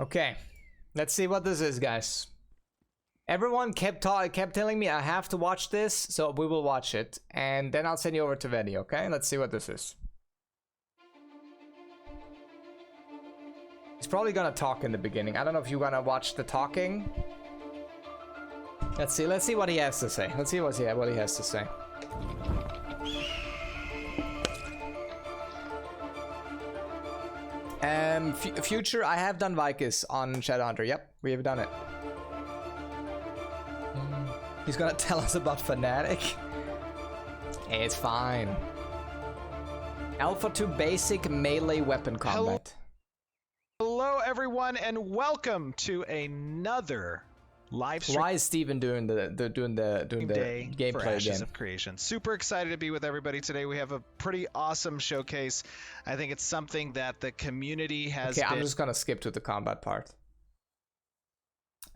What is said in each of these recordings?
Okay, let's see what this is, guys. Everyone kept telling me I have to watch this, so we will watch it, and then I'll send you over to Vedi. Okay, let's see what this is. He's probably gonna talk in the beginning. I don't know if you're gonna watch the talking. Let's see what he has to say. Let's see what he has to say. Future, I have done Vikis on Shadowhunter. Yep, we have done it. He's gonna tell us about Fnatic. It's fine. Alpha 2 basic melee weapon combat. Hello everyone, and welcome to another live stream. Why is Steven doing the gameplay for Ashes again? of Creation? Super excited to be with everybody today. We have a pretty awesome showcase. I think it's something that the community has. Okay, I'm just gonna skip to the combat part.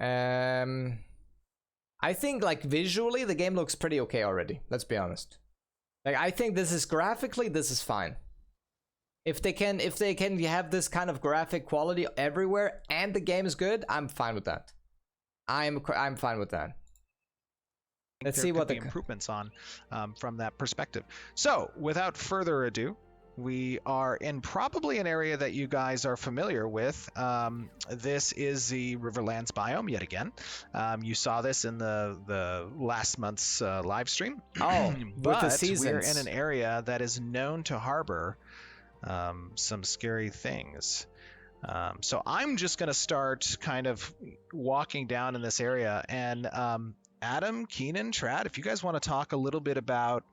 I think like visually the game looks pretty okay already. Let's be honest. Like I think this is graphically this is fine. If they can have this kind of graphic quality everywhere and the game is good, I'm fine with that. I'm fine with that. Let's see what the improvements on from that perspective. So, without further ado, we are in probably an area that you guys are familiar with. This is the Riverlands biome yet again. You saw this in the last month's live stream. Oh, but with the seasons. We're in an area that is known to harbor some scary things. So I'm just going to start kind of walking down in this area, and Adam, Keenan, Trad, if you guys want to talk a little bit about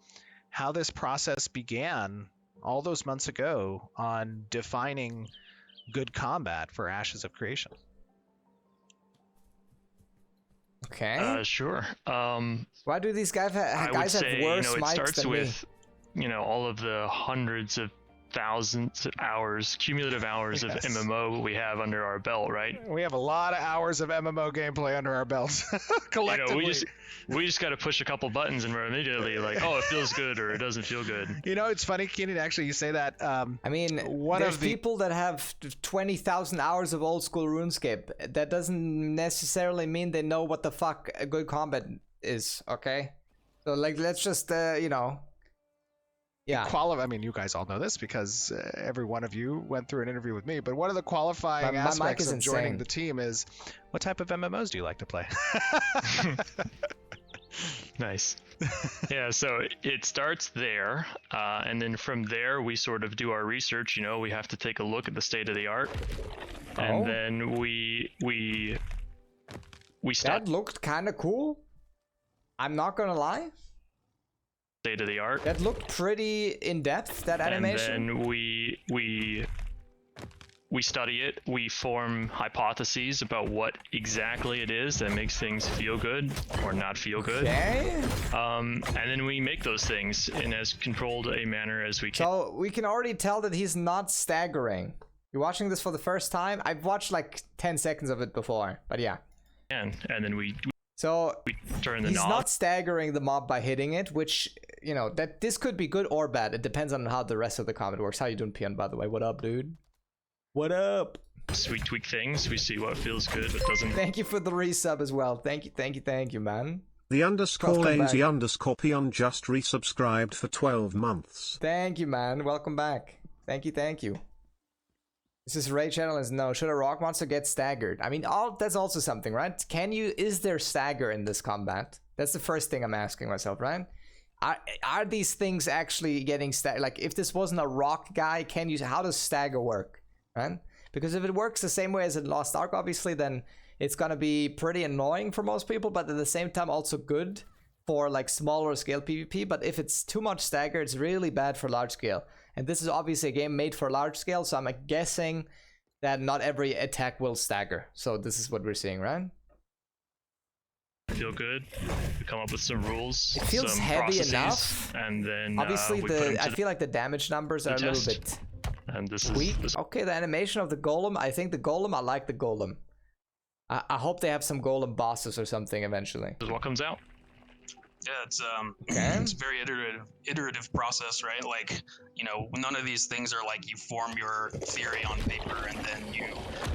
how this process began all those months ago on defining good combat for Ashes of Creation. Okay. Sure. Why do these guys have worse mics starts than with, me? All of the hundreds of thousands of hours, cumulative hours of MMO we have under our belt, right? We have a lot of hours of MMO gameplay under our belts collectively. We just got to push a couple buttons and we're immediately like, oh, it feels good or it doesn't feel good. It's funny, Keenan, actually you say that. I mean, there's people that have 20,000 hours of old school RuneScape. That doesn't necessarily mean they know what the fuck a good combat is, okay? So like, let's just yeah. I mean, you guys all know this because every one of you went through an interview with me, but one of the qualifying aspects of joining the team is, what type of MMOs do you like to play? Nice. Yeah, so it starts there, and then from there we sort of do our research. We have to take a look at the state of the art, and then we start. That looked kind of cool. I'm not gonna lie. State of the art. That looked pretty in depth. That animation. And then we study it. We form hypotheses about what exactly it is that makes things feel good or not feel good. Okay. And then we make those things in as controlled a manner as we can. So we can already tell that he's not staggering. You're watching this for the first time. I've watched like 10 seconds of it before, but yeah. And then we turn the he's knob. not staggering the mob by hitting it, which that this could be good or bad. It depends on how the rest of the combat works. How you doing, Pion, by the way? What up, dude? What up? We tweak things. We see what feels good, but doesn't. Thank you for the resub as well. Thank you, man. The _lazy_Pion just resubscribed for 12 months. Thank you, man. Welcome back. Thank you. This is Ray Channel is no. Should a rock monster get staggered? I mean, that's also something, right? Is there stagger in this combat? That's the first thing I'm asking myself, right? Are these things actually getting staggered? Like, if this wasn't a rock guy, how does stagger work, right? Because if it works the same way as in Lost Ark, obviously, then it's gonna be pretty annoying for most people, but at the same time also good for like smaller scale PvP. But if it's too much stagger, it's really bad for large scale. And this is obviously a game made for large scale, so I'm guessing that not every attack will stagger. So this is what we're seeing, right? Feel good. We come up with some rules. It feels some heavy processes, enough. And then obviously I feel like the damage numbers are a little bit and this weak. is Okay, the animation of the golem. I think the golem. I like the golem. I hope they have some golem bosses or something eventually. This is what comes out. Yeah, it's a very iterative process, right? Like, none of these things are like you form your theory on paper and then you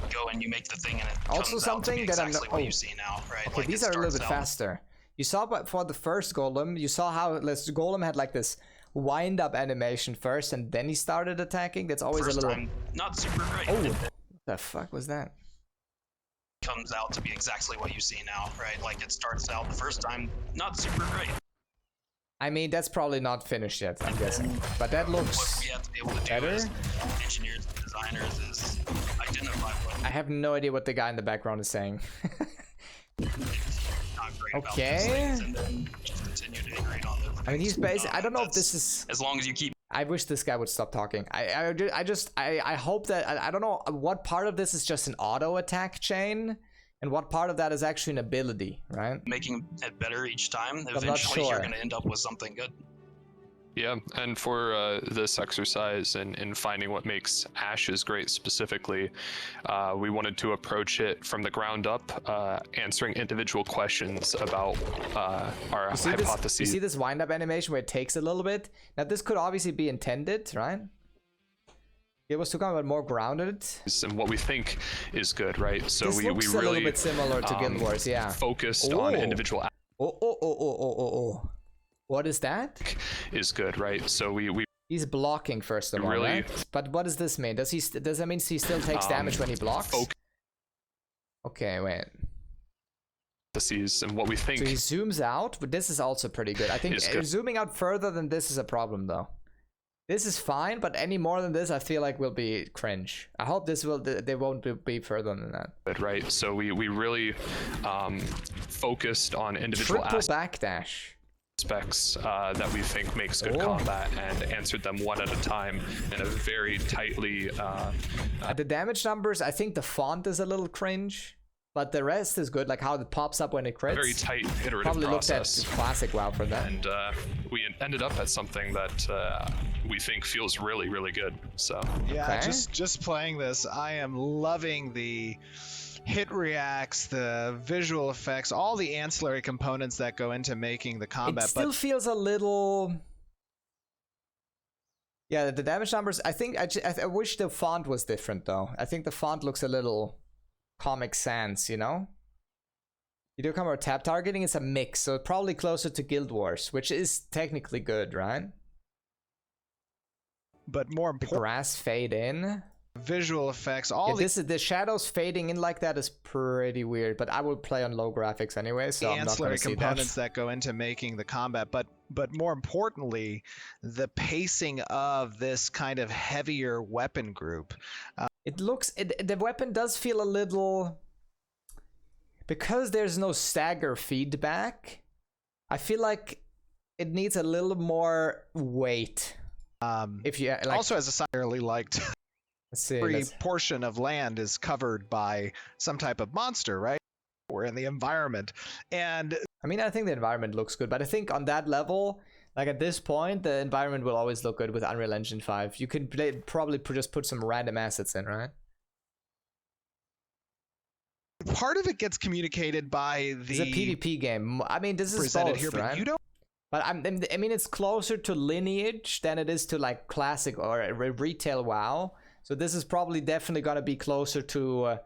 go and when you make the thing and it Also comes something out to be that I'm exactly not- what oh. you see now, right? Okay, Like, these it are a little starts bit out- faster. You saw, but for the first golem, you saw how this golem had like this wind-up animation first, and then he started attacking. That's always First a little. time, not super great. Oh, the fuck was that? Comes out to be exactly what you see now, right? Like it starts out the first time, not super great. I mean, that's probably not finished yet, I'm guessing. But that What looks we have to be able to do better. as engineers and designers is identify what I have no idea what the guy in the background is saying. is not great about Okay. these things, and then just continue to iterate on those. I mean, he's things. basically. I don't know if That's- this is. as long as you keep I wish this guy would stop talking. I hope that I don't know what part of this is just an auto attack chain, and what part of that is actually an ability, right? making it better each time, not eventually sure. you're going to end up with something good. Yeah, and for this exercise and finding what makes ashes great specifically, we wanted to approach it from the ground up, answering individual questions about our hypotheses. You see this wind-up animation where it takes a little bit? Now, this could obviously be intended, right? It was to come about more grounded. And what we think is good, right? So This we looks a really little bit similar to Guild Wars, yeah. focused on Oh. individual Oh. What is that? is good, right? So we He's blocking first of all, Really? right? But what does this mean? Does that mean he still takes damage when he blocks? Okay, wait. hypotheses and what we think So he zooms out, but this is also pretty good. I think Is good. zooming out further than this is a problem, though. This is fine, but any more than this, I feel like will be cringe. I hope this will. They won't be further than that. good, right? So we really focused on individual Triple backdash. aspects that we think makes good Oh. combat and answered them one at a time in a very tightly The damage numbers, I think the font is a little cringe, but the rest is good. Like how it pops up when it crits. very tight iterative Probably process. looked at classic WoW for that. And we ended up at something that we think feels really, really good. So Yeah, Okay. just playing this, I am loving the hit reacts, the visual effects, all the ancillary components that go into making the It combat. still feels a little. Yeah, the damage numbers. I think I wish the font was different though. I think the font looks a little Comic Sans, you know. You do come or tap targeting is a mix, so probably closer to Guild Wars, which is technically good, right? but more The important, grass fade in. visual effects, all Yeah, the shadows fading in like that is pretty weird, but I would play on low graphics anyway, so the I'm not ancillary gonna see components that. that go into making the combat, but more importantly, the pacing of this kind of heavier weapon group. It looks the weapon does feel a little, because there's no stagger feedback. I feel like it needs a little more weight. If you like, Also, as a side, I really liked let's see, every portion of land is covered by some type of monster, right? We're in the environment, and I mean, I think the environment looks good, but I think on that level, like at this point, the environment will always look good with Unreal Engine 5. You can probably just put some random assets in, right? part of it gets communicated by It's a the PvP game. I mean, this is presented both, here, but right? you don't. But I mean, it's closer to Lineage than it is to like classic or retail WoW. So this is probably definitely gonna be closer to a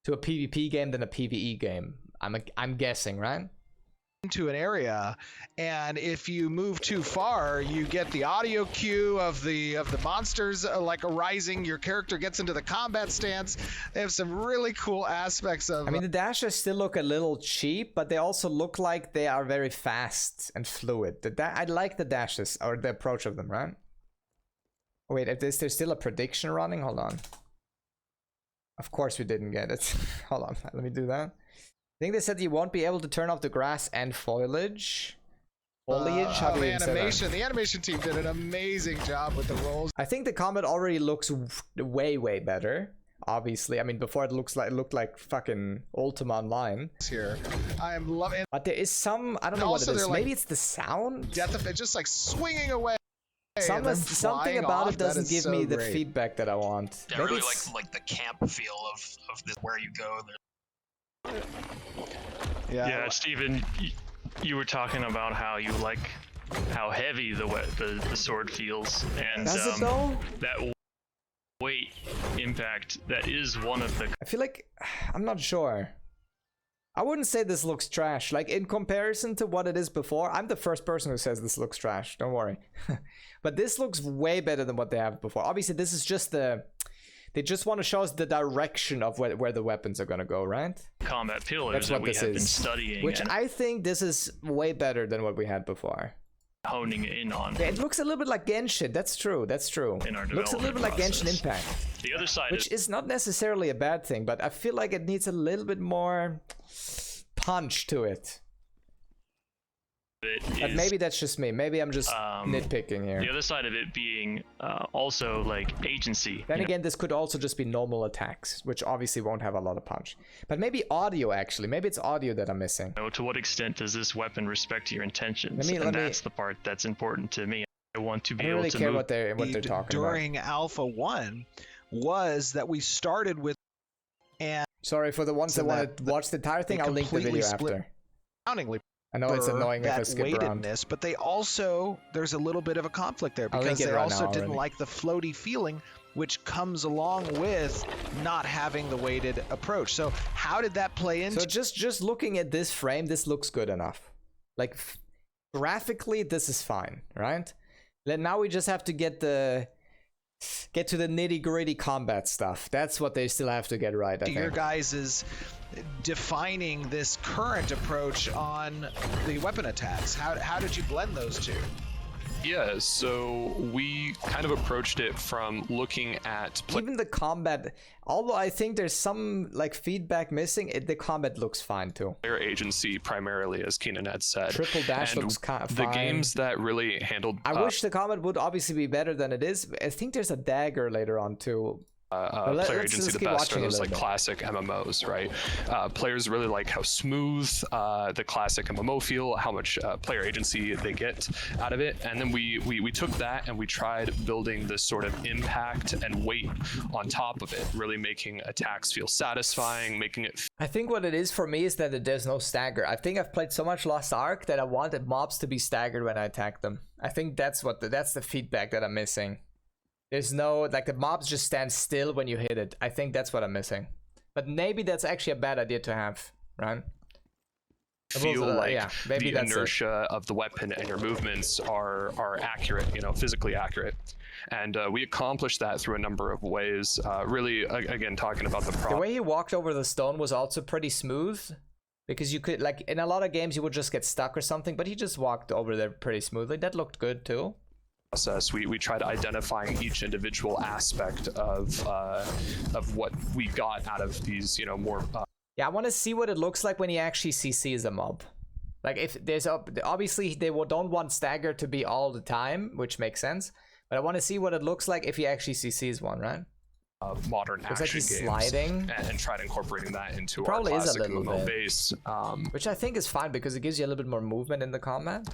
PvP game than a PvE game. I'm guessing, right? Into an area, and if you move too far, you get the audio cue of the monsters like arising. Your character gets into the combat stance. They have some really cool aspects of. I mean, the dashes still look a little cheap, but they also look like they are very fast and fluid. I like the dashes or the approach of them, right? Oh, wait, is there still a prediction running? Hold on. Of course we didn't get it. Hold on, let me do that. I think they said you won't be able to turn off the grass and foliage. Foliage? How do you even say that? animation. The animation team did an amazing job with the rolls. I think the combat already looks way better. Obviously, I mean, before it looked like fucking Ultima Online. Here, I am loving. But there is some, I don't know what Also, it is. they're like Maybe it's the sound. Death of it, just like swinging away. and then Something flying about off. it That doesn't is give so me the great. feedback that I want. I Maybe really it's- like the camp feel of this, where you go. Yeah, Steven, you were talking about how you like how heavy the sword feels, and Does it though? that weight impact, that is one of the... I feel like, I'm not sure. I wouldn't say this looks trash. Like, in comparison to what it is before, I'm the first person who says this looks trash, don't worry. But this looks way better than what they have before. Obviously, this is just the... They just want to show us the direction of where the weapons are going to go, right? combat pillars That's that what we this have been is. studying Which and I think this is way better than what we had before. honing in on Yeah, it looks a little bit like Genshin. That's true. That's true. in our Looks a little bit like development Genshin process. Impact, The other side which is not necessarily a bad thing, but I feel like it needs a little bit more punch to it. But maybe that's just me. Maybe I'm just nitpicking here. The other side of it being also like agency. Then you know, again, this could also just be normal attacks, which obviously won't have a lot of punch. But maybe audio, actually. Maybe it's audio that I'm missing. to what extent does this weapon respect your intentions? Let me- That's the part that's important to me. I want to I be don't able really to care move. what they're talking during Alpha 1 was that we started with and Sorry, for the ones So that want to watch the entire thing, they I'll link the completely video split after. astoundingly I know it's annoying if I that skip around. weightedness, but they also there's a little bit of a conflict there I'll link because it they right also now didn't already. like the floaty feeling which comes along with not having the weighted approach. So how did that play into So just looking at this frame, this looks good enough. Like graphically, this is fine, right? Then now we just have to get to the nitty-gritty combat stuff. That's what they still have to get right, I your think. guys is defining this current approach on the weapon attacks? How did you blend those two? Yeah, so we kind of approached it from looking at Even the combat, although I think there's some like feedback missing, the combat looks fine too. player agency primarily, as Keenan had said. Triple dash And looks fine. the games that really handled I wish the combat would obviously be better than it is. I think there's a dagger later on too. player let's agency the keep best watching are a those little like bit. classic MMOs, right? Players really like how smooth the classic MMO feel, how much player agency they get out of it, and then we took that and we tried building this sort of impact and weight on top of it, really making attacks feel satisfying, making it I think what it is for me is that there's no stagger. I think I've played so much Lost Ark that I wanted mobs to be staggered when I attack them. I think that's the feedback that I'm missing. There's no, like, the mobs just stand still when you hit it. I think that's what I'm missing. But maybe that's actually a bad idea to have, right? feel like yeah, maybe the that's it. inertia of the weapon and your movements are accurate, physically accurate. And we accomplished that through a number of ways. Really, again, talking about The way he walked over the stone was also pretty smooth. Because you could, like, in a lot of games you would just get stuck or something, but he just walked over there pretty smoothly. That looked good too. process, we tried identifying each individual aspect of what we got out of these, more. Yeah, I want to see what it looks like when he actually CCs a mob. Like, if there's obviously they don't want stagger to be all the time, which makes sense. But I want to see what it looks like if he actually CCs one, right? Modern Looks action like he's games, sliding. and tried incorporating that into Probably our is a classic little MMO bit. base. Which I think is fine because it gives you a little bit more movement in the combat.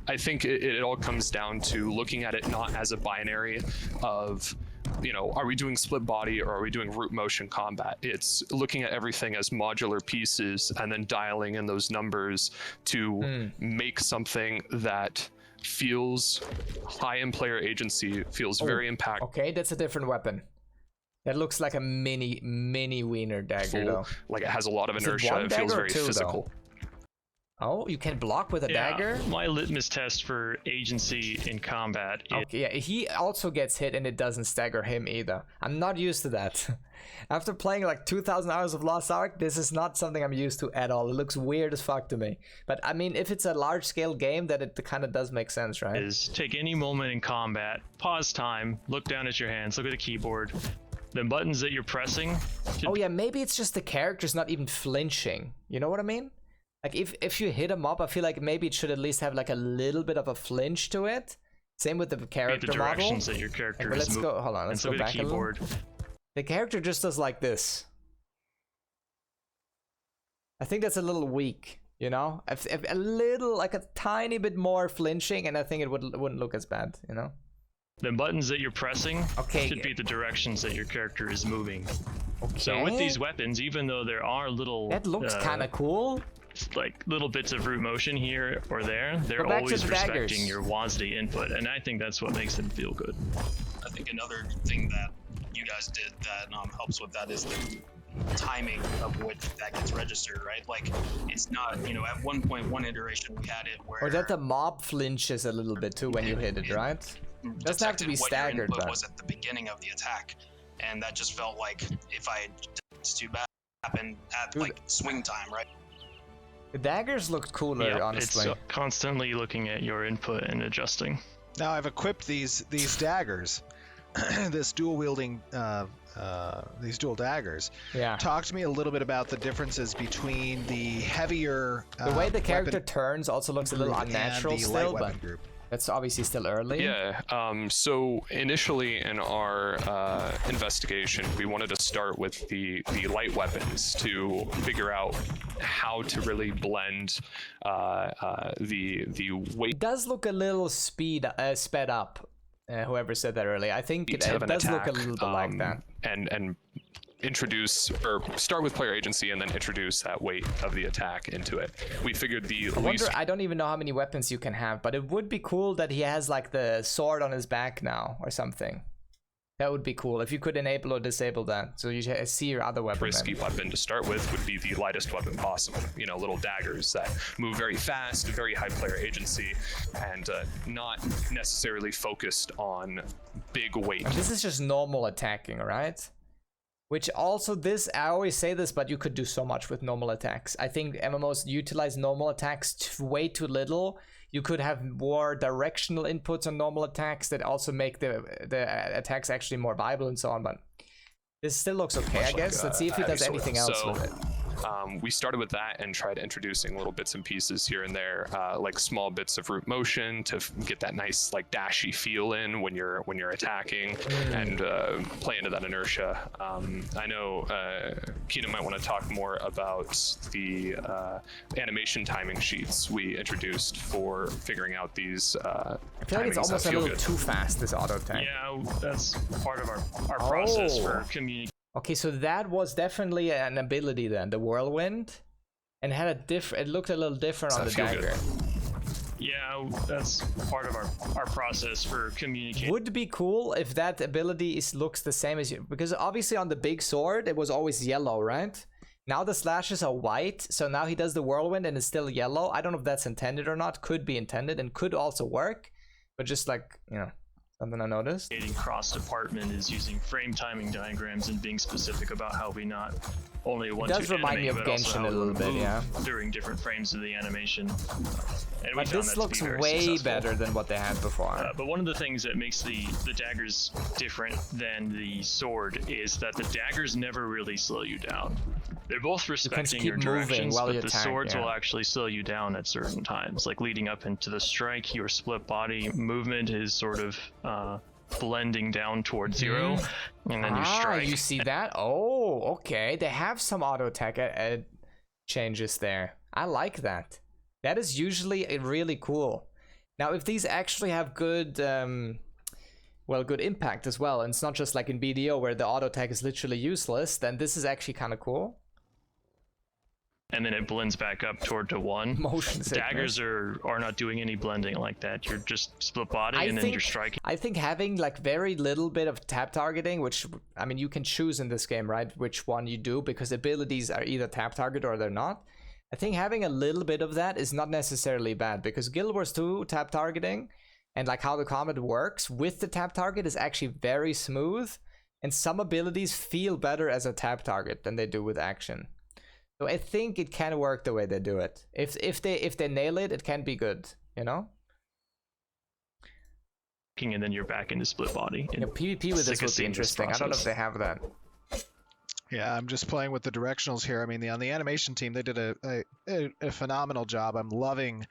I think it all comes down to looking at it not as a binary of, are we doing split body or are we doing root motion combat? It's looking at everything as modular pieces and then dialing in those numbers to make something that feels high in player agency, feels very impactful. Okay, that's a different weapon. That looks like a mini wiener dagger though. Like it has a lot of Is it inertia. one It feels dagger or very two, though? physical. Oh, you can block with a dagger? My litmus test for agency in combat is Okay, yeah, he also gets hit and it doesn't stagger him either. I'm not used to that. After playing like 2,000 hours of Lost Ark, this is not something I'm used to at all. It looks weird as fuck to me. But I mean, if it's a large scale game, that it kind of does make sense, right? is take any moment in combat, pause time, look down at your hands, look at the keyboard. The buttons that you're pressing should Oh yeah, maybe it's just the character's not even flinching. You know what I mean? Like if you hit a mob, I feel like maybe it should at least have like a little bit of a flinch to it. Same with the be character the model. directions that your character But is let's moving. go. Hold on. Let's go Look at back the a little. keyboard. The character just does like this. I think that's a little weak. If a little, like a tiny bit more flinching, and I think it wouldn't look as bad. The buttons that you're pressing Okay. should be the directions that your character is moving. Okay. So with these weapons, even though there are little that looks kind of cool. like little bits of root motion here or there, they're Go back to always the daggers. respecting your WASD input, and I think that's what makes them feel good. think another thing that you guys did that helps with that is the timing of which that gets registered, right? Like, it's not, you know, at one iteration we had it where... Or that the mob flinches a little bit too when you hit it, right? Doesn't have to be staggered, but... but... was at the beginning of the attack. And that just felt like if I... It's too bad happened at, like, swing time, right? The daggers looked cooler, Yep, honestly. it's constantly looking at your input and adjusting. Now I've equipped these daggers, this dual wielding, these dual daggers. Yeah. Talk to me a little bit about the differences between the heavier. The way the character weapon turns also looks a little group unnatural and the still, light but weapon group. that's obviously still early. Yeah, so initially in our investigation, we wanted to start with the light weapons to figure out how to really blend the weight It does look a little sped up. Whoever said that earlier, I think it of an does attack, look a little bit like that. and introduce, or start with player agency and then introduce that weight of the attack into it. We figured the I don't even know how many weapons you can have, but it would be cool that he has like the sword on his back now or something. That would be cool if you could enable or disable that, so you see your other weapon. risky weapon to start with would be the lightest weapon possible. You know, little daggers that move very fast, very high player agency, and not necessarily focused on big weight. And this is just normal attacking, right? Which also I always say this, but you could do so much with normal attacks. I think MMOs utilize normal attacks way too little. You could have more directional inputs on normal attacks that also make the attacks actually more viable and so on, but this still looks okay, I guess. Let's see if he does anything else with it. We started with that and tried introducing little bits and pieces here and there, like small bits of root motion to get that nice like dashy feel in when you're attacking, and play into that inertia. I know Keenan might want to talk more about the animation timing sheets we introduced for figuring out these. I feel like it's almost a little too fast, this auto attack. Yeah, that's part of our process for communicating. Okay, so that was definitely an ability then, the whirlwind, and had it looked a little different on the dagger. Yeah, that's part of our process for communicating. Would be cool if that ability looks the same as you, because obviously on the big sword it was always yellow, right? Now the slashes are white, so now he does the whirlwind and it's still yellow. I don't know if that's intended or not. Could be intended and could also work, but just like, you know, something I noticed. Cross department is using frame timing diagrams and being specific about how we not only want to does remind me of Genshin a little bit, yeah. During different frames of the animation. And but this looks way better than what they had before. But one of the things that makes the daggers different than the sword is that the daggers never really slow you down. They're both respecting your directions, but the swords will actually slow you down at certain times. Like leading up into the strike, your split body movement is sort of blending down towards zero, and then you strike. You see that? Oh, okay. They have some auto attack changes there. I like that. That is usually really cool. Now, if these actually have good, good impact as well, and it's not just like in BDO where the auto attack is literally useless, then this is actually kind of cool. And then it blends back up toward to 1. Motion sickness. Daggers are not doing any blending like that. You're just split body and then you're striking. I think having like very little bit of tap targeting, which, I mean, you can choose in this game, right, which one you do, because abilities are either tap target or they're not. I think having a little bit of that is not necessarily bad, because Guild Wars 2 tap targeting and like how the combat works with the tap target is actually very smooth, and some abilities feel better as a tap target than they do with action. So I think it can work the way they do it. If they nail it, it can be good, you know? And then you're back into split body. Yeah, PvP with this would be interesting. I don't know if they have that. Yeah, I'm just playing with the directionals here. I mean, on the animation team, they did a phenomenal job. I'm loving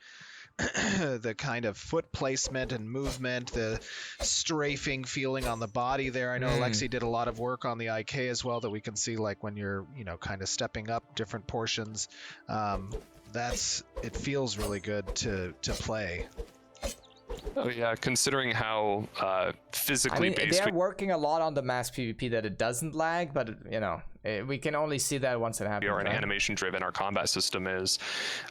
the kind of foot placement and movement, the strafing feeling on the body there. I know Alexi did a lot of work on the IK as well, that we can see like when you're, you know, kind of stepping up different portions. It feels really good to play. Oh yeah, considering how physically based they're working a lot on the mass PvP that it doesn't lag, but you know, we can only see that once it happens. We are an animation driven, our combat system is.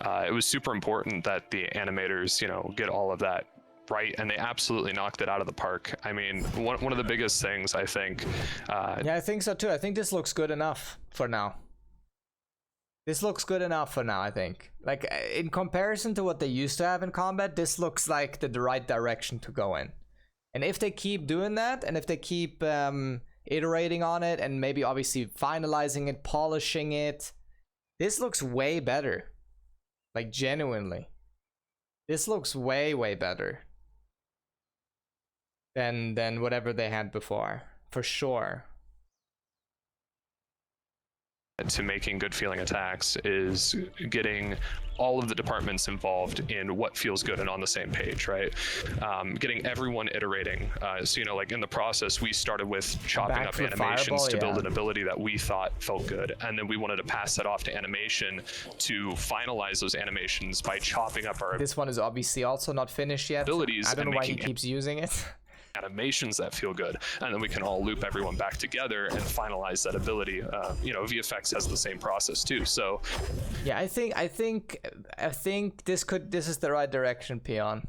It was super important that the animators, you know, get all of that right, and they absolutely knocked it out of the park. I mean, one of the biggest things, I think. Yeah, I think so too. I think this looks good enough for now. This looks good enough for now, I think. Like, in comparison to what they used to have in combat, this looks like the right direction to go in. And if they keep doing that, and if they keep iterating on it, and maybe obviously finalizing it, polishing it, this looks way better. Like, genuinely. This looks way, way better than whatever they had before, for sure. To making good feeling attacks is getting all of the departments involved in what feels good and on the same page, right? Getting everyone iterating. So, you know, like in the process, we started with chopping up animations to build an ability that we thought felt good. And then we wanted to pass that off to animation to finalize those animations by chopping up our This one is obviously also not finished yet. abilities. I don't know why he keeps using it. Animations that feel good, and then we can all loop everyone back together and finalize that ability. You know, VFX has the same process too. So, yeah, I think this is the right direction, Peon.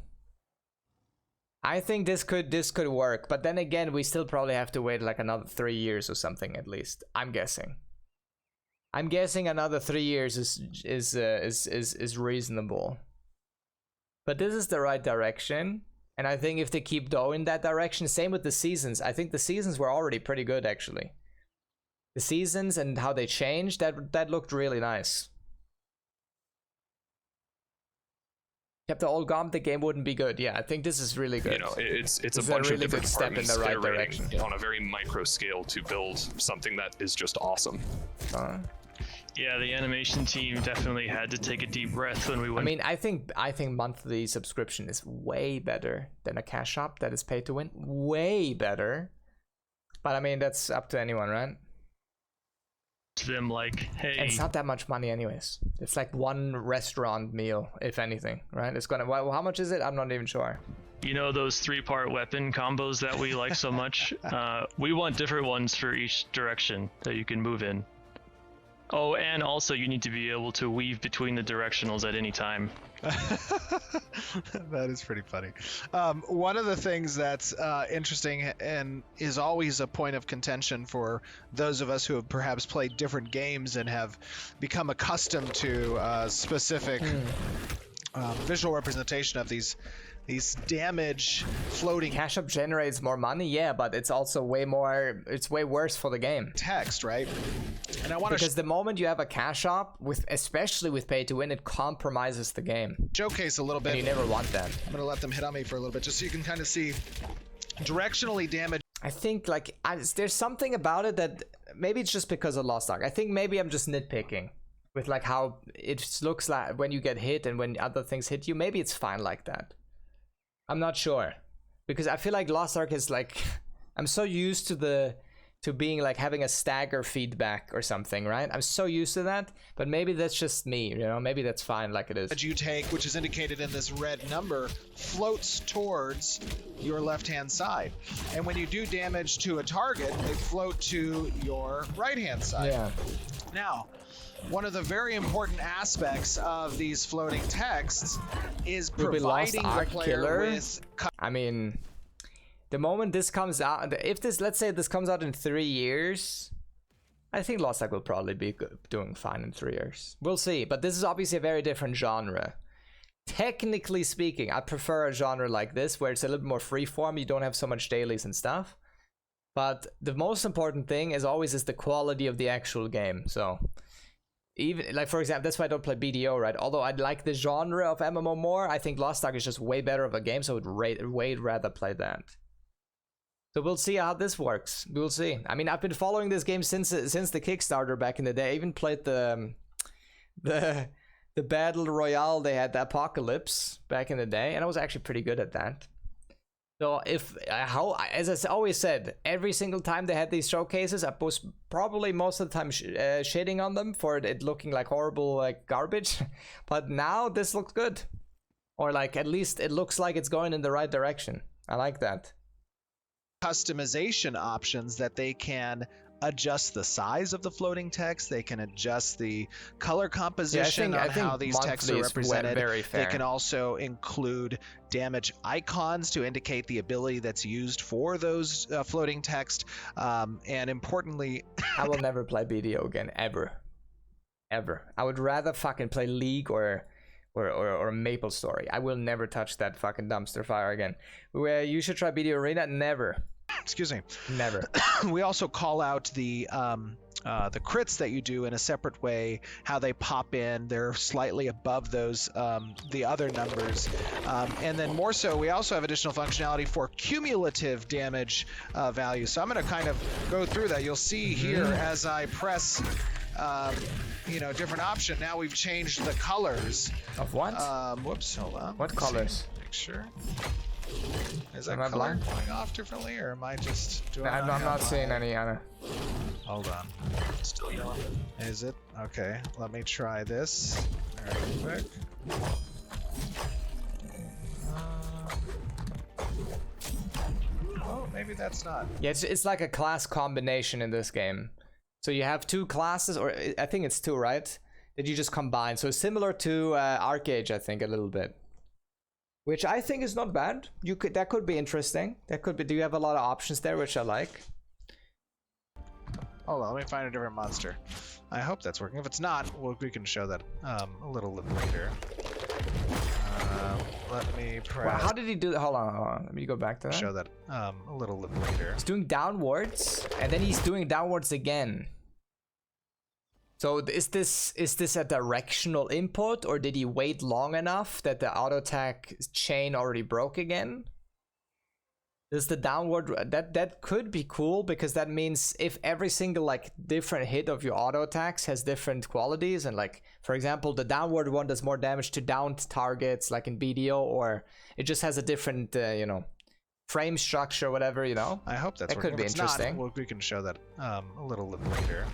I think this could work, but then again, we still probably have to wait like another 3 years or something at least. I'm guessing another 3 years is reasonable. But this is the right direction. And I think if they keep going that direction, same with the seasons. I think the seasons were already pretty good, actually. The seasons and how they changed, that looked really nice. Kept the old GOM, the game wouldn't be good. Yeah, I think this is really good. You know, it's a bunch of different step in the right direction on a very micro scale to build something that is just awesome. Yeah, the animation team definitely had to take a deep breath when we went. I mean, I think monthly subscription is way better than a cash shop that is pay to win. Way better. But I mean, that's up to anyone, right? To them, like, hey. And it's not that much money, anyways. It's like one restaurant meal, if anything, right? It's gonna. Well, how much is it? I'm not even sure. You know those 3-part weapon combos that we like so much? We want different ones for each direction that you can move in. Oh, and also you need to be able to weave between the directionals at any time. That is pretty funny. One of the things that's interesting and is always a point of contention for those of us who have perhaps played different games and have become accustomed to specific visual representation of these damage floating. Cash up generates more money, yeah, but it's also way worse for the game. Text, right? And I want to because the moment you have a cash up, especially with pay to win, it compromises the game. Showcase a little bit. And you never want that. I'm gonna let them hit on me for a little bit, just so you can kind of see directionally damage. I think like there's something about it that maybe it's just because of Lost Ark. I think maybe I'm just nitpicking with like how it looks like when you get hit and when other things hit you. Maybe it's fine like that. I'm not sure, because I feel like Lost Ark is like, I'm so used to being like having a stagger feedback or something, right? I'm so used to that, but maybe that's just me, you know, maybe that's fine like it is. You take, which is indicated in this red number, floats towards your left-hand side. And when you do damage to a target, they float to your right-hand side. Yeah. Now, one of the very important aspects of these floating texts is providing the player with... I mean, the moment this comes out, if this, let's say this comes out in 3 years, I think Lost Ark will probably be doing fine in 3 years. We'll see, but this is obviously a very different genre. Technically speaking, I prefer a genre like this, where it's a little bit more freeform, you don't have so much dailies and stuff. But the most important thing, as always, is the quality of the actual game, so... Even like, for example, that's why I don't play BDO, right? Although I like the genre of MMO more, I think Lost Ark is just way better of a game, so I'd way rather play that. So we'll see how this works. We'll see. I mean, I've been following this game since the Kickstarter back in the day. I even played the battle royale they had, the Apocalypse, back in the day, and I was actually pretty good at that. So as I always said, every single time they had these showcases, I was probably most of the time shitting on them for it looking like horrible, like garbage. But now this looks good, or like at least it looks like it's going in the right direction. I like that. Customization options that they can adjust the size of the floating text. They can adjust the color composition on how these texts are represented. Very fair. They can also include damage icons to indicate the ability that's used for those floating text. And importantly, I will never play BDO again, ever. I would rather fucking play League or Maple Story. I will never touch that fucking dumpster fire again. Where you should try BDO Arena, never. Excuse me. Never. We also call out the crits that you do in a separate way, how they pop in. They're slightly above those, the other numbers. And then more so, we also have additional functionality for cumulative damage value. So I'm going to kind of go through that. You'll see here as I press, different option. Now we've changed the colors. Of what? Whoops, hold on. What colors? Make sure. Is that color going off differently, or am I just doing? I'm not seeing any, Anna. Hold on. Still yellow. Is it? Okay, let me try this very quick. Oh, maybe that's not. Yeah, it's like a class combination in this game. So you have two classes, or I think it's two, right? That you just combine. So similar to Arcade, I think, a little bit. Which I think is not bad. That could be interesting. Do you have a lot of options there, which I like? Hold on, let me find a different monster. I hope that's working. If it's not, we can show that a little later. Let me press. Well, how did he do that? Hold on. Let me go back to that. Show that a little later. He's doing downwards, and then he's doing downwards again. So is this a directional input, or did he wait long enough that the auto attack chain already broke again? Does the downward that could be cool, because that means if every single like different hit of your auto attacks has different qualities, and like for example the downward one does more damage to downed targets like in BDO, or it just has a different frame structure, whatever, I hope that's that could be interesting. Not, we can show that a little later.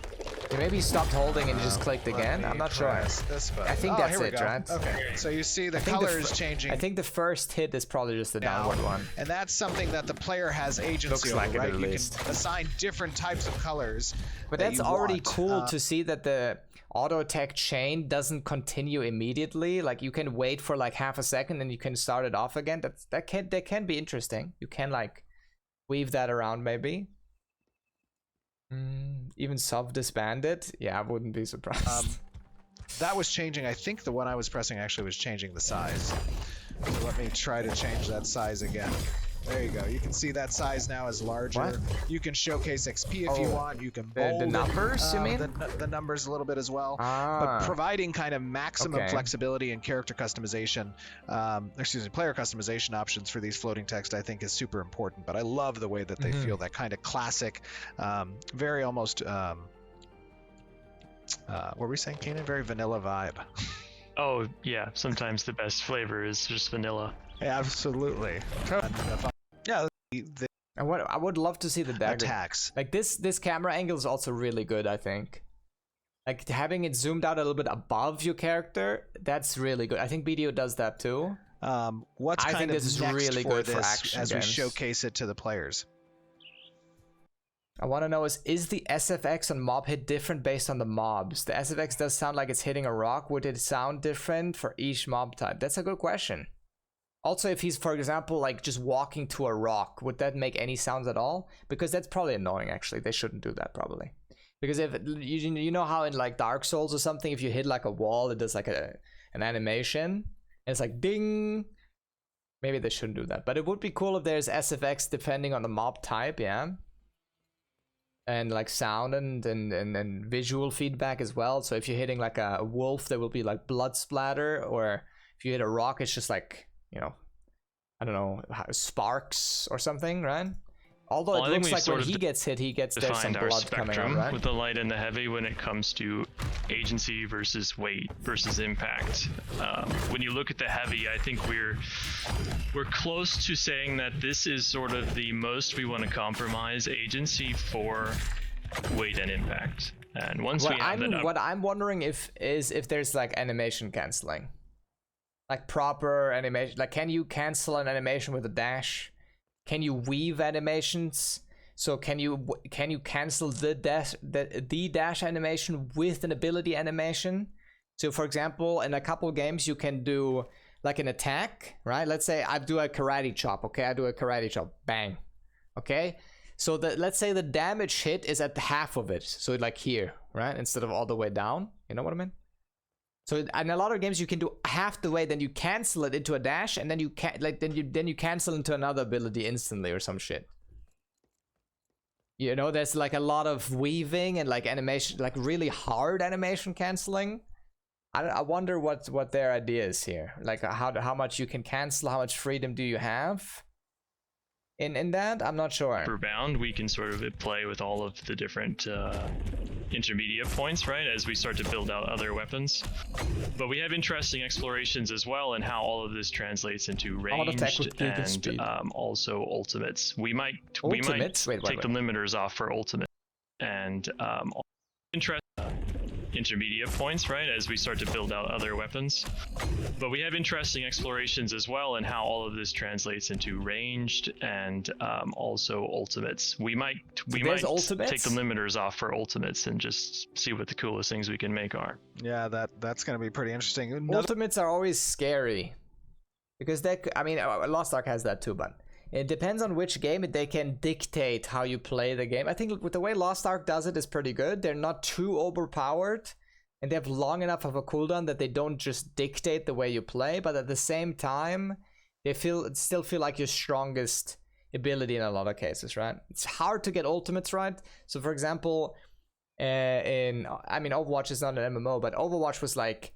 Yeah, maybe he stopped holding and just clicked again. I'm not sure. This I think that's it, right? Okay, so you see the color is changing. I think the first hit is probably just the downward one. And that's something that the player has agency over, right? You can assign different types of colors. But that's already cool to see that the auto attack chain doesn't continue immediately. Like you can wait for like half a second and you can start it off again. That can be interesting. You can like weave that around maybe. Even sub disbanded? Yeah, I wouldn't be surprised. That was changing. I think the one I was pressing actually was changing the size. So let me try to change that size again. There you go. You can see that size now is larger. What? You can showcase XP if you want. You can bold the numbers, you mean? The numbers a little bit as well. Ah. But providing kind of maximum flexibility and character customization, player customization options for these floating text, I think is super important. But I love the way that they feel that kind of classic, very almost, what were we saying, Keenan? Very vanilla vibe. Oh, yeah. Sometimes the best flavor is just vanilla. Yeah, absolutely. Yeah, I would love to see the dagger attacks. Like this camera angle is also really good, I think. Like having it zoomed out a little bit above your character, that's really good. I think BDO does that too. What's I kind think of this is next really for good this for action as games. we showcase it to the players? I want to know is the SFX on mob hit different based on the mobs? The SFX does sound like it's hitting a rock. Would it sound different for each mob type? That's a good question. Also, if he's, for example, like just walking to a rock, would that make any sounds at all? Because that's probably annoying, actually. They shouldn't do that, probably. Because if you know how in like Dark Souls or something, if you hit like a wall, it does like an animation, and it's like ding. Maybe they shouldn't do that. But it would be cool if there's SFX depending on the mob type, yeah. And like sound and visual feedback as well. So if you're hitting like a wolf, there will be like blood splatter, or if you hit a rock, it's just like, I don't know, sparks or something, right? Although it looks like when he gets hit, there's some blood coming out, right? With the light and the heavy when it comes to agency versus weight versus impact. When you look at the heavy, I think we're close to saying that this is sort of the most we want to compromise agency for weight and impact. And once we have that up, what I'm wondering if there's like animation canceling. Like proper animation, like can you cancel an animation with a dash? Can you weave animations? So can you cancel the dash animation with an ability animation? So for example, in a couple of games you can do like an attack, right? Let's say I do a karate chop, okay? I do a karate chop, bang, okay? So let's say the damage hit is at half of it, so like here, right? Instead of all the way down, you know what I mean? So in a lot of games you can do half the way, then you cancel it into a dash, and then you then you cancel into another ability instantly or some shit. You know, there's like a lot of weaving and like animation, like really hard animation canceling. I wonder what their idea is here. Like how much you can cancel, how much freedom do you have in that? I'm not sure. For bound, we can sort of play with all of the different intermediate points, right, as we start to build out other weapons. But we have interesting explorations as well in how all of this translates into ranged and also ultimates. We might take the limiters off for ultimate and intermediate points, right, as we start to build out other weapons. But we have interesting explorations as well in how all of this translates into ranged and also ultimates. We might take the limiters off for ultimates and just see what the coolest things we can make are. Yeah, that's going to be pretty interesting. Ultimates are always scary because I mean, Lost Ark has that too, but it depends on which game. They can dictate how you play the game. I think with the way Lost Ark does it is pretty good. They're not too overpowered, and they have long enough of a cooldown that they don't just dictate the way you play, but at the same time, they still feel like your strongest ability in a lot of cases, right? It's hard to get ultimates right. So for example, Overwatch is not an MMO, but Overwatch was like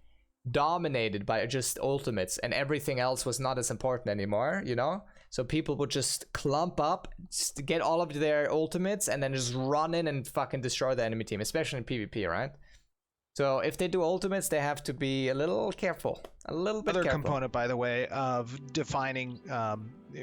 dominated by just ultimates, and everything else was not as important anymore, you know? So people would just clump up, get all of their ultimates, and then just run in and fucking destroy the enemy team, especially in PvP, right? So if they do ultimates, they have to be a little careful, a little bit careful. Another component, by the way, of defining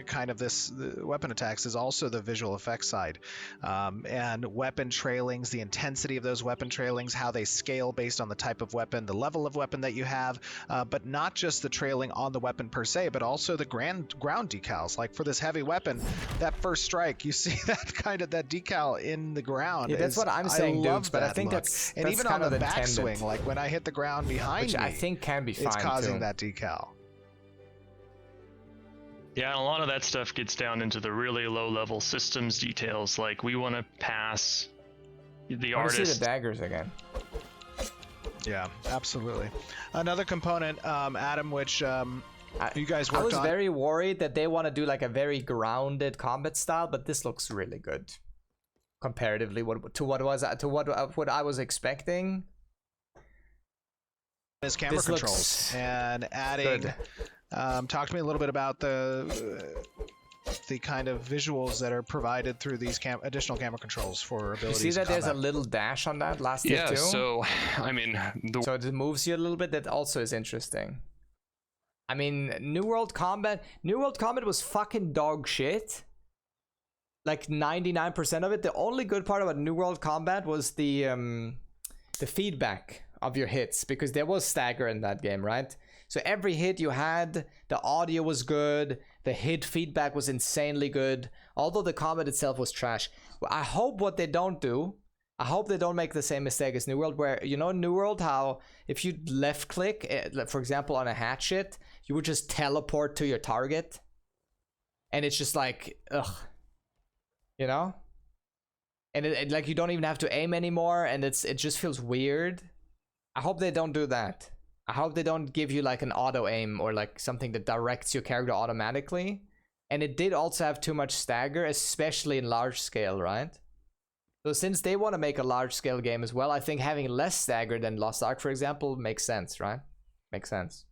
kind of the weapon attacks is also the visual effects side, and weapon trailings, the intensity of those weapon trailings, how they scale based on the type of weapon, the level of weapon that you have, but not just the trailing on the weapon per se, but also the ground decals. Like for this heavy weapon, that first strike, you see that decal in the ground. Yeah, that's what I'm saying, dudes. But I think that's even kind on of the backswing, like when I hit the ground behind me, I think can be fine. It's causing that decal. Yeah, and a lot of that stuff gets down into the really low-level systems details. Like we want to pass the artist. I see the daggers again. Yeah, absolutely. Another component, Adam, which you guys worked on. I was very worried that they want to do like a very grounded combat style, but this looks really good comparatively to what I was expecting. His camera controls and adding. Talk to me a little bit about the kind of visuals that are provided through these additional camera controls for abilities. You see that there's a little dash on that last hit too? Yeah, so I mean, so it moves you a little bit. That also is interesting. I mean, New World Combat was fucking dog shit. Like 99% of it. The only good part about New World Combat was the feedback of your hits, because there was stagger in that game, right? So every hit you had, the audio was good, the hit feedback was insanely good, although the combat itself was trash. I hope what they don't do, I hope they don't make the same mistake as New World, where, you know, New World, how if you left click, for example, on a hatchet, you would just teleport to your target, and it's just like, ugh, you know? And it like you don't even have to aim anymore, and it just feels weird. I hope they don't do that. I hope they don't give you like an auto aim or like something that directs your character automatically. And it did also have too much stagger, especially in large scale, right? So since they want to make a large scale game as well, I think having less stagger than Lost Ark, for example, makes sense, right? Makes sense.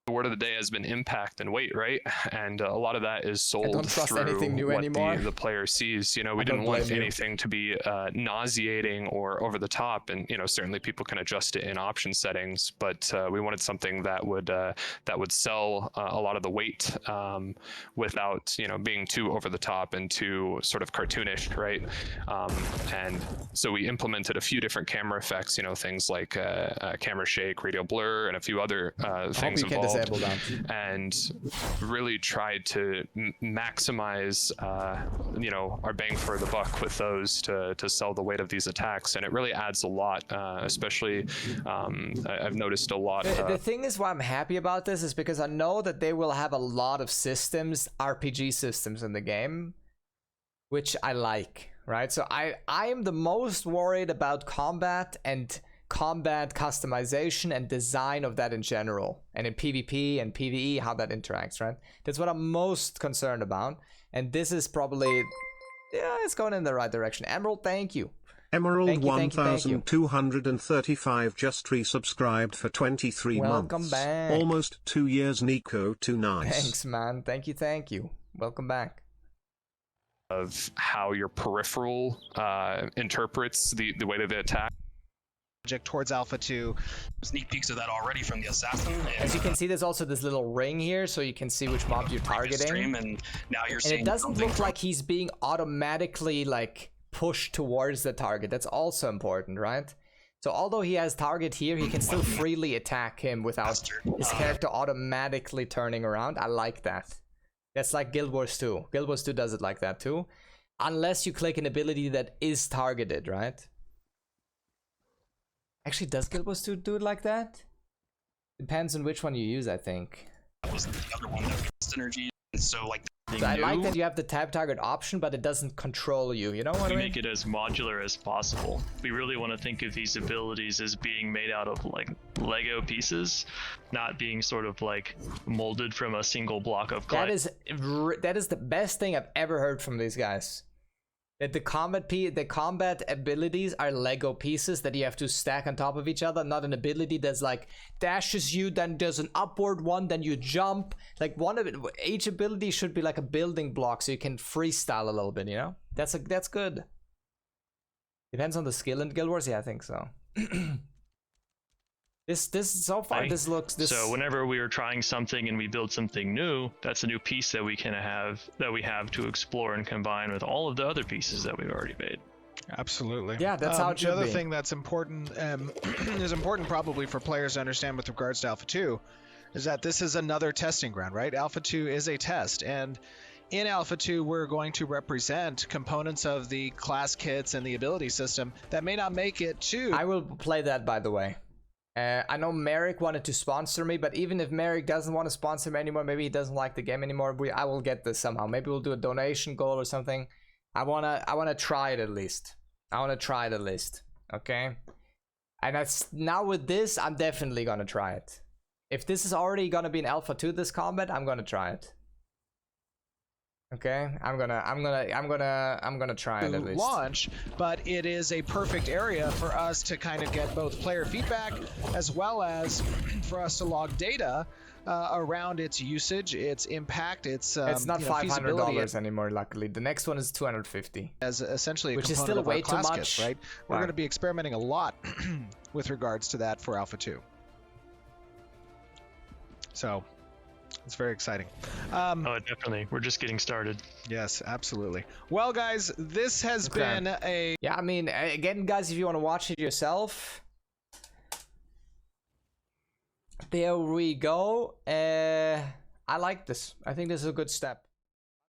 The word of the day has been impact and weight, right? And a lot of that is sold don't trust through anything new what anymore. the player sees. You know, we didn't want anything to be nauseating or over the top, and you know, certainly people can adjust it in option settings, but we wanted something that would sell a lot of the weight without, you know, being too over the top and too sort of cartoonish, right? And so we implemented a few different camera effects, you know, things like camera shake, radio blur, and a few other things involved. disable that. and really tried to maximize, you know, our bang for the buck with those to sell the weight of these attacks, and it really adds a lot, especially I've noticed a lot. The thing is, why I'm happy about this is because I know that they will have a lot of systems, RPG systems in the game, which I like, right? So I am the most worried about combat and combat customization and design of that in general, and in PvP and PvE, how that interacts, right? That's what I'm most concerned about, and this is probably, yeah, it's going in the right direction. Emerald, thank you. Emerald 1235 just resubscribed for 23 Welcome months. back. Almost 2 years, Neeko. Too nice. Thanks, man. Thank you. Welcome back. Of how your peripheral interprets the way that they attack. Towards Alpha 2. Sneak peeks of that already from the assassin. As you can see, there's also this little ring here, so you can see which mob you're targeting. And now you're and it doesn't look like he's being automatically like pushed towards the target. That's also important, right? So although he has target here, he can still freely attack him without his character automatically turning around. I like that. That's like Guild Wars 2. Guild Wars 2 does it like that too. Unless you click an ability that is targeted, right? Actually, does Guild Wars 2 do it like that? Depends on which one you use, I think. That was the other one that was synergy. So like so I like that you have the tab target option, but it doesn't control you. You know what I mean? Make it as modular as possible. We really want to think of these abilities as being made out of like Lego pieces, not being sort of like molded from a single block of clay. That is the best thing I've ever heard from these guys. That the combat abilities are Lego pieces that you have to stack on top of each other, not an ability that's like dashes you, then there's an upward one, then you jump. Like each ability should be like a building block, so you can freestyle a little bit, you know? That's good. Depends on the skill in Guild Wars, yeah, I think so. This so far, this looks. So whenever we are trying something and we build something new, that's a new piece that we have to explore and combine with all of the other pieces that we've already made. Absolutely. Yeah, that's how it should be. The other thing that's important, is important probably for players to understand with regards to Alpha 2, is that this is another testing ground, right? Alpha 2 is a test, and in Alpha 2, we're going to represent components of the class kits and the ability system that may not make it to... I will play that, by the way. I know Merrick wanted to sponsor me, but even if Merrick doesn't want to sponsor me anymore, maybe he doesn't like the game anymore, I will get this somehow. Maybe we'll do a donation goal or something. I wanna try it at least. Okay? And that's now with this, I'm definitely gonna try it. If this is already gonna be in Alpha 2, this combat, I'm gonna try it. Okay, I'm gonna try it at least. Launch, but it is a perfect area for us to kind of get both player feedback as well as for us to log data around its usage, its impact, its not $500 anymore. Luckily, the next one is $250. As essentially a which is component still way of our too class much, kits, right? We're going to be experimenting a lot with regards to that for Alpha 2. So. It's very exciting. Oh, definitely. We're just getting started. Yes, absolutely. Well, guys, this has been a... Yeah, I mean, again, guys, if you want to watch it yourself, there we go. I like this. I think this is a good step.